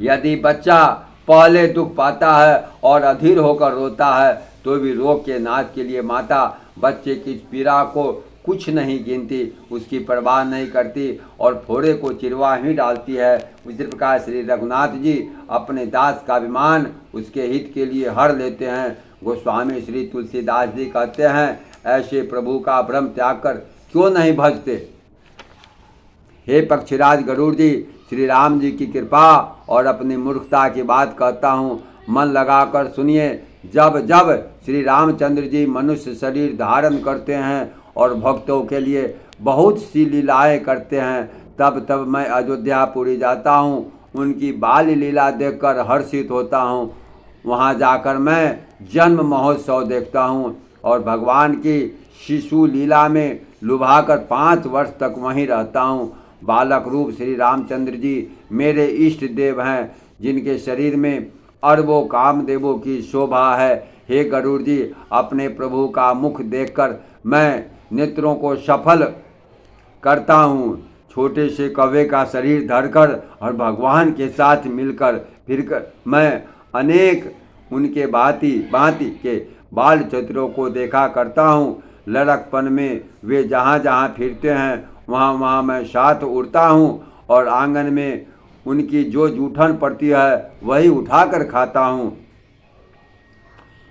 यदि बच्चा पहले दुख पाता है और अधीर होकर रोता है तो भी रोग के नाश के लिए माता बच्चे की पीड़ा को कुछ नहीं गिनती, उसकी परवाह नहीं करती और फोड़े को चिरवा ही डालती है। उसी प्रकार श्री रघुनाथ जी अपने दास का अभिमान उसके हित के लिए हर लेते हैं। गोस्वामी श्री तुलसीदास जी कहते हैं, ऐसे प्रभु का भ्रम त्याग कर क्यों नहीं भजते। हे पक्षीराज गरुड़ जी, श्री राम जी की कृपा और अपनी मूर्खता की बात कहता हूँ, मन लगाकर सुनिए। जब जब श्री रामचंद्र जी मनुष्य शरीर धारण करते हैं और भक्तों के लिए बहुत सी लीलाएं करते हैं, तब तब मैं अयोध्यापुरी जाता हूँ, उनकी बाल लीला देखकर हर्षित होता हूँ। वहाँ जाकर मैं जन्म महोत्सव देखता हूँ और भगवान की शिशु लीला में लुभाकर 5 वर्ष तक वहीं रहता हूँ। बालक रूप श्री रामचंद्र जी मेरे इष्ट देव हैं, जिनके शरीर में अरबों कामदेवों की शोभा है। हे गरुड़ जी, अपने प्रभु का मुख देखकर मैं नेत्रों को सफल करता हूँ। छोटे से कौवे का शरीर धरकर और भगवान के साथ मिलकर फिरकर मैं अनेक उनके भांति भांति के बाल चित्रों को देखा करता हूँ। लड़कपन में वे जहाँ जहाँ फिरते हैं वहाँ वहाँ मैं साथ उड़ता हूँ और आंगन में उनकी जो जूठन पड़ती है वही उठाकर खाता हूँ।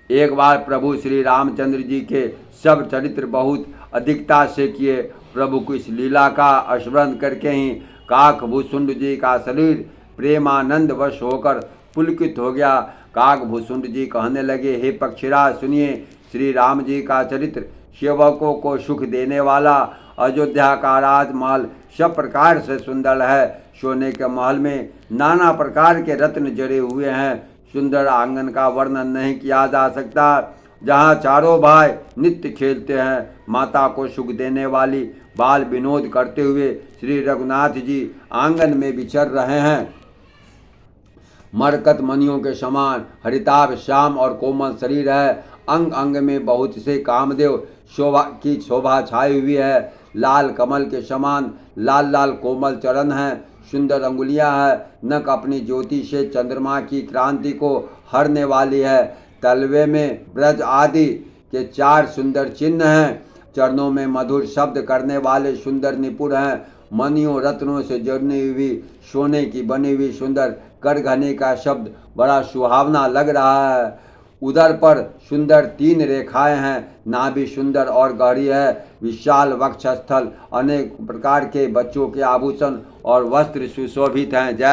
एक बार प्रभु श्री रामचंद्र जी के सब चरित्र बहुत अधिकता से किए। प्रभु की इस लीला का स्मरण करके ही काकभूषुंड जी का शरीर प्रेमानंद वश होकर पुलकित हो गया। काकभूषुंड जी कहने लगे, हे पक्षीराज सुनिए, श्री राम जी का चरित्र सेवकों को सुख देने वाला। अयोध्या का राजमहल सब प्रकार से सुंदर है। सोने के महल में नाना प्रकार के रत्न जड़े हुए हैं। सुंदर आंगन का वर्णन नहीं किया जा सकता, जहाँ चारों भाई नित्य खेलते हैं। माता को सुख देने वाली बाल विनोद करते हुए श्री रघुनाथ जी आंगन में विचर रहे हैं। मरकत मणियों के समान हरिताभ श्याम और कोमल शरीर है। अंग अंग में बहुत से कामदेव शोभा छाई हुई है। लाल कमल के समान लाल लाल कोमल चरण हैं। सुंदर अंगुलियां हैं। नक अपनी ज्योति से चंद्रमा की क्रांति को हरने वाली है। तलवे में ब्रज आदि के 4 सुंदर चिन्ह हैं। चरणों में मधुर शब्द करने वाले सुंदर निपुण हैं। मणियों रत्नों से जड़नी हुई सोने की बनी हुई सुंदर करघने का शब्द बड़ा सुहावना लग रहा है। उदर पर सुंदर 3 रेखाएं हैं। नाभि सुंदर और गहरी है। विशाल वक्षस्थल, अनेक प्रकार के बच्चों के आभूषण और वस्त्र सुशोभित हैं। जय